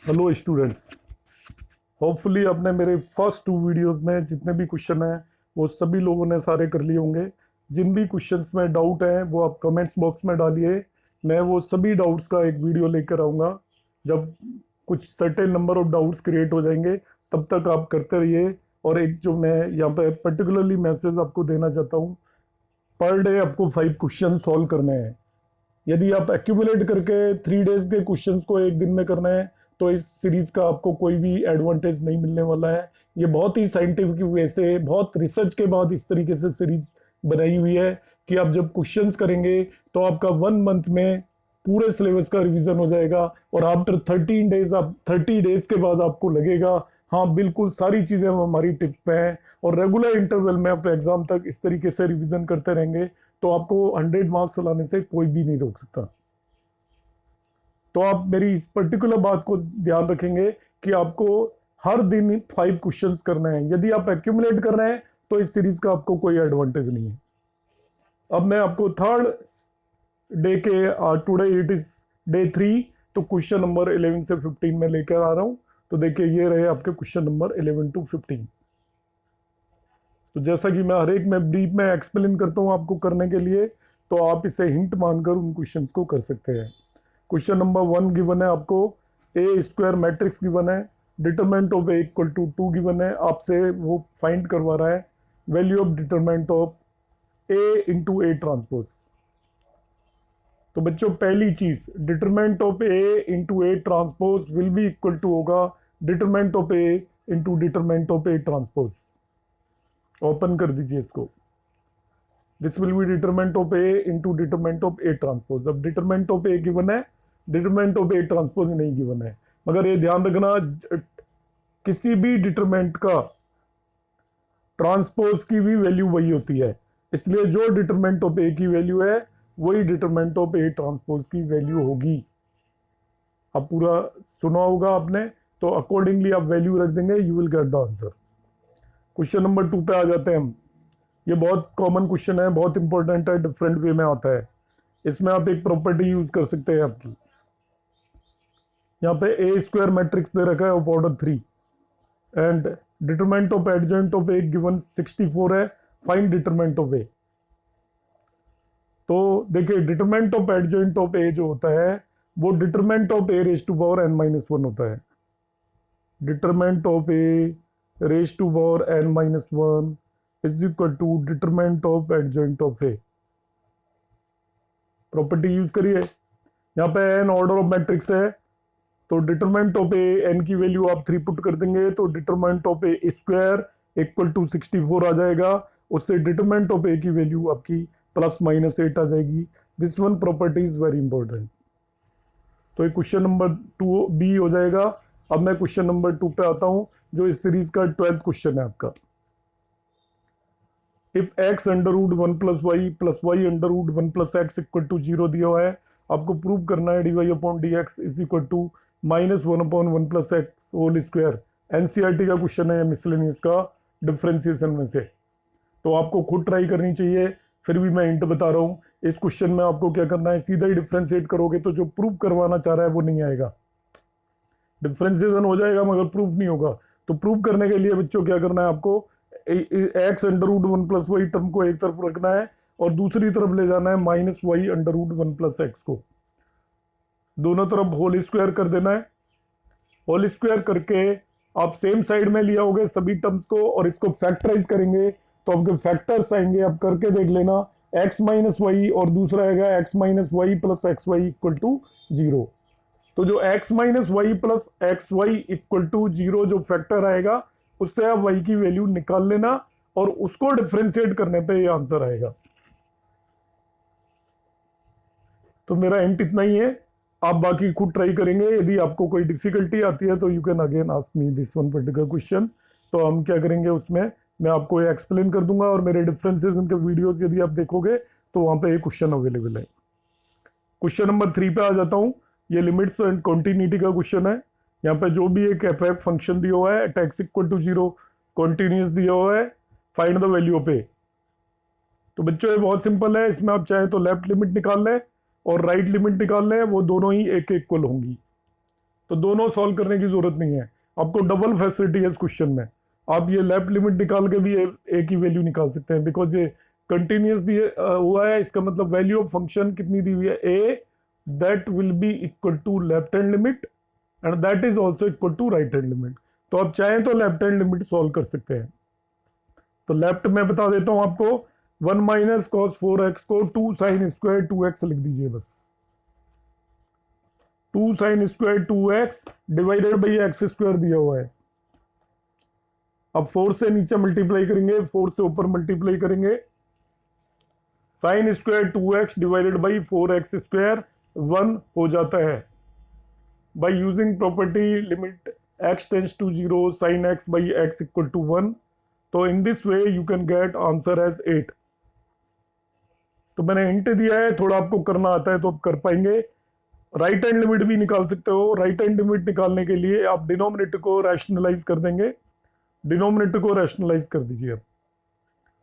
Hello students. Hopefully आपने मेरे first 2 videos में जितने भी क्वेश्चन हैं वो सभी लोगों ने सारे कर लिए होंगे। जिन भी क्वेश्चंस में डाउट हैं वो आप कमेंट्स बॉक्स में डालिए। मैं वो सभी डाउट्स का एक वीडियो लेकर आऊँगा। जब कुछ certain number of doubts create हो जाएंगे तब तक आप करते रहिए। और एक जो मैं यहाँ पे पर्टिकुलरली मैसेज आपको देना चाहता हूँ, पर डे आपको 5 क्वेश्चन सॉल्व करने हैं। यदि आप एक्यूमुलेट करके 3 डेज के क्वेश्चंस को एक दिन में करना है तो इस सीरीज का आपको कोई भी एडवांटेज नहीं मिलने वाला है। ये बहुत ही साइंटिफिक वे से, बहुत रिसर्च के बाद इस तरीके से सीरीज बनाई हुई है कि आप जब क्वेश्चंस करेंगे तो आपका 1 मंथ में पूरे सिलेबस का रिवीजन हो जाएगा। और आफ्टर 13 डेज, आप 30 डेज के बाद आपको लगेगा हाँ बिल्कुल सारी चीजें हमारी टिप पे हैं। और रेगुलर इंटरवल में आप एग्जाम तक इस तरीके से रिवीजन करते रहेंगे तो आपको 100 मार्क्स लाने से कोई भी नहीं रोक सकता। तो आप मेरी इस पर्टिकुलर बात को ध्यान रखेंगे कि आपको हर दिन 5 क्वेश्चंस करने हैं। यदि आप एक्यूमुलेट कर रहे हैं तो इस सीरीज का आपको कोई एडवांटेज नहीं है। अब मैं आपको थर्ड डे के टुडे इट इज डे 3, तो क्वेश्चन नंबर 11 से 15 में लेकर आ रहा हूं। तो देखिए ये रहे आपके क्वेश्चन नंबर 11 to 15। तो जैसा कि मैं हर एक में ब्रीफ में एक्सप्लेन करता हूं आपको करने के लिए, तो आप इसे हिंट मानकर उन क्वेश्चंस को कर सकते हैं। क्वेश्चन नंबर 1 गिवन है आपको, ए स्क्वायर मैट्रिक्स गिवन है, determinant of A equal to 2 given है। आपसे वो फाइंड करवा रहा है value of determinant of A into A transpose. तो बच्चों पहली चीज, determinant of A into A transpose will be equal to होगा determinant of A into determinant of A transpose. Open कर दीजिए इसको। This will be determinant of A into determinant of A transpose. अब determinant of A given है, determinant of A transpose नहीं given है। मगर ये ध्यान रखना, किसी भी डिटरमिनेंट का ट्रांसपोज की भी वैल्यू वही होती है। इसलिए जो डिटरमिनेंट ऑफ ए की वैल्यू है वही डिटरमिनेंट ऑफ ए ट्रांसपोज की वैल्यू होगी। अब पूरा सुना होगा आपने, तो अकॉर्डिंगली आप वैल्यू रख देंगे, you will get the answer. Question number 2 पे आ जाते हैं हम। ये बहुत कॉमन क्वेश्चन है, बहुत इंपॉर्टेंट है, डिफरेंट वे में आता है। इसमें आप एक प्रॉपर्टी यूज कर सकते हैं आपकी। यहाँ पे ए स्क्वायर मैट्रिक्स दे रखा है of order 3 and determinant of adjoint of A given 64 है। Find determinant of A. तो देखिए determinant of adjoint of A जो होता है वो determinant of A raise to power n-1 होता है। Determinant of A raise to power n-1 is equal to determinant of adjoint of A. Property use करिए। यहाँ पे n ऑर्डर ऑफ मैट्रिक्स है, तो डिटरमिनेंट ऑफ ए n की value आप 3 put कर देंगे तो determinant of A square equal to 64 आ जाएगा। उससे डिटरमिनेंट ऑफ ए की वैल्यू आपकी +-8 आ जाएगी। This one property is very important. तो ये क्वेश्चन नंबर 2 बी हो जाएगा। अब मैं क्वेश्चन नंबर 2 पे आता हूं जो इस सीरीज का 12th क्वेश्चन है आपका। If x under root 1 plus y under root 1 plus x equal to 0 दिया हुआ है, आपको प्रूव करना है dy upon d x is equal to -1 upon 1 plus x whole square. NCERT का क्वेश्चन है मिसलेनियस का डिफरेंशिएशन में से, तो आपको खुद ट्राई करनी चाहिए। फिर भी मैं हिंट बता रहा हूँ, इस क्वेश्चन में आपको क्या करना है, सीधा ही डिफरेंशिएट करोगे तो जो प्रूव करवाना चाह रहा है वो नहीं आएगा। डिफरेंशिएशन हो जाएगा मगर प्रूफ नहीं होगा। तो प्रूव करने के लिए बच्चों क्या करना है, आपको x under root 1 plus y term को एक तरफ रखना है और दूसरी तरफ ले जाना है -y under root 1 plus x को। दोनों तरफ होल स्क्वायर कर देना है। होल स्क्वायर करके आप सेम साइड में लिया होगे सभी टर्म्स को और इसको फैक्टराइज करेंगे तो आपके फैक्टर्स आएंगे। आप करके देख लेना, x माइनस वाई और दूसरा आएगा x minus y plus x y equal to 0। तो जो x minus y plus x y equal to 0 जो फैक्टर आएगा उससे आप y की वैल्यू निकाल लेना और उसको डिफरेंशिएट करने पे ये आंसर आएगा। तो मेरा हिंट इतना ही है, आप बाकी खुद ट्राई करेंगे। यदि आपको कोई डिफिकल्टी आती है तो you can again ask me this one particular question. तो हम क्या करेंगे उसमें मैं आपको ये एक्सप्लेन कर दूंगा और मेरे डिफरेंसेस इनके वीडियोस यदि आप देखोगे तो वहां पे एक क्वेश्चन अवेलेबल है। क्वेश्चन नंबर 3 पे आ जाता हूं। ये लिमिट्स एंड कॉन्टिन्यूटी का क्वेश्चन है। यहाँ पे जो भी एक एफ फंक्शन दिया हुआ है at x equal to 0 continuous दिया हुआ है, find the value of A. तो बच्चों ये बहुत सिंपल है, इसमें आप चाहे तो लेफ्ट लिमिट निकाल लें और राइट लिमिट निकाल लें, वो दोनों ही एक इक्वल होंगी। तो दोनों सॉल्व करने की जरूरत नहीं है, आपको डबल फैसिलिटी है इस क्वेश्चन में। आप ये लेफ्ट लिमिट निकाल के भी ए की वैल्यू निकाल सकते हैं, बिकॉज ये कंटिन्यूस हुआ है, इसका मतलब वैल्यू ऑफ फंक्शन कितनी दी हुई है, a, that will be equal to left hand limit and that is also equal to right hand limit. तो आप चाहें तो लेफ्ट हैंड लिमिट सॉल्व कर सकते हैं। तो लेफ्ट में बता देता हूं आपको, 1 माइनस कॉस 4x को 2 साइन स्क्वायर 2x लिख दीजिए बस। 2 sign square 2x divided by x square दिया हुआ है। अब 4 से नीचे मल्टीप्लाई करेंगे, 4 से ऊपर मल्टीप्लाई करेंगे, sine square 2x divided by 4x square 1 हो जाता है। By using property limit x tends to 0 sin x by x equal to 1, तो in this way you can get answer as 8। तो मैंने हिंट दिया है, थोड़ा आपको करना आता है तो आप कर पाएंगे। राइट हैंड लिमिट भी निकाल सकते हो। राइट हैंड लिमिट निकालने के लिए आप डिनोमिनेटर को रैशनलाइज कर देंगे, डिनोमिनेटर को रैशनलाइज कर दीजिए आप।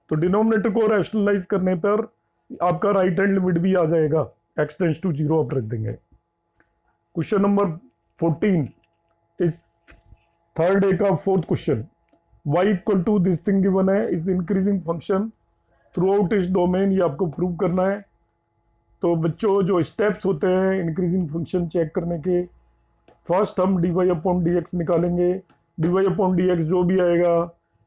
तो डिनोमिनेटर को रैशनलाइज करने पर आपका राइट हैंड लिमिट भी आ जाएगा, x टेंड्स टू 0 आप रख देंगे। Question number 14 is third day का fourth question. y equal to this thing given है, is increasing function throughout इस डोमेन, ये आपको प्रूव करना है। तो बच्चों जो स्टेप्स होते हैं इंक्रीजिंग फंक्शन चेक करने के, फर्स्ट हम dy अपॉन dx निकालेंगे। dy अपॉन dx जो भी आएगा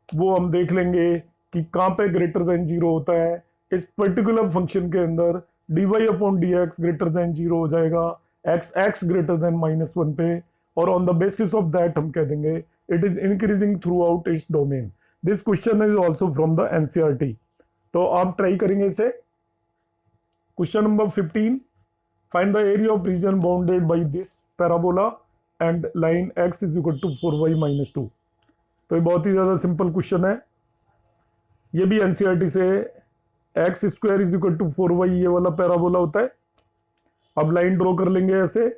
वो हम देख लेंगे कि कहाँ पे ग्रेटर देन 0 होता है। इस पर्टिकुलर फंक्शन के अंदर dy upon dx greater than 0 हो जाएगा x ग्रेटर देन -1 पे, और on the basis of that हम कह देंगे it is increasing throughout इस domain. This question is also from the NCERT, तो आप ट्राई करेंगे इसे। Question number 15, find the area of region bounded by this parabola and line x is equal to 4y-2। तो ये बहुत ही ज्यादा simple question है, ये भी एनसीईआरटी से x square is equal to 4y ये वाला पैराबोला होता है। अब लाइन ड्रॉ कर लेंगे ऐसे।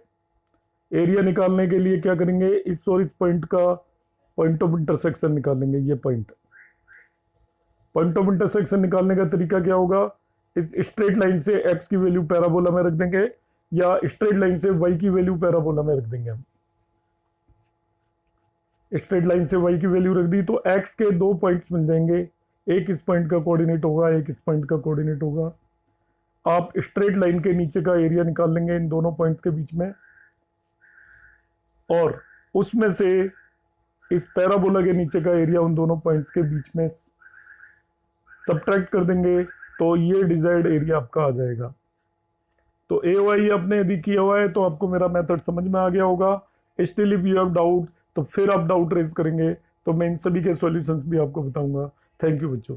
एरिया निकालने के लिए क्या करेंगे, इस और इस पॉइंट का पॉइंट ऑफ इंटरसेक्शन निकालेंगे। ये पॉइंट ऑफ इंटरसेक्शन निकालने का तरीका क्या होगा, इस स्ट्रेट लाइन से x की वैल्यू पैराबोला में रख देंगे या स्ट्रेट लाइन से y की वैल्यू पैराबोला में रख देंगे। हम स्ट्रेट लाइन से y की वैल्यू रख दी तो x के दो पॉइंट्स मिल जाएंगे, एक इस पॉइंट का कोऑर्डिनेट होगा, एक इस पॉइंट का कोऑर्डिनेट होगा। आप स्ट्रेट लाइन के नीचे का एरिया निकाल लेंगे इन दोनों पॉइंट्स के बीच में, और उसमें से इस पैराबोला के नीचे का एरिया उन दोनों पॉइंट्स के बीच में सब्ट्रैक्ट कर देंगे, तो ये डिजायर्ड एरिया आपका आ जाएगा। तो ए वाई आपने यदि किया हुआ है तो आपको मेरा मेथड समझ में आ गया होगा। Still if you have doubt तो फिर आप डाउट रेज करेंगे, तो मैं इन सभी के सॉल्यूशंस भी आपको बताऊंगा। थैंक यू बच्चों।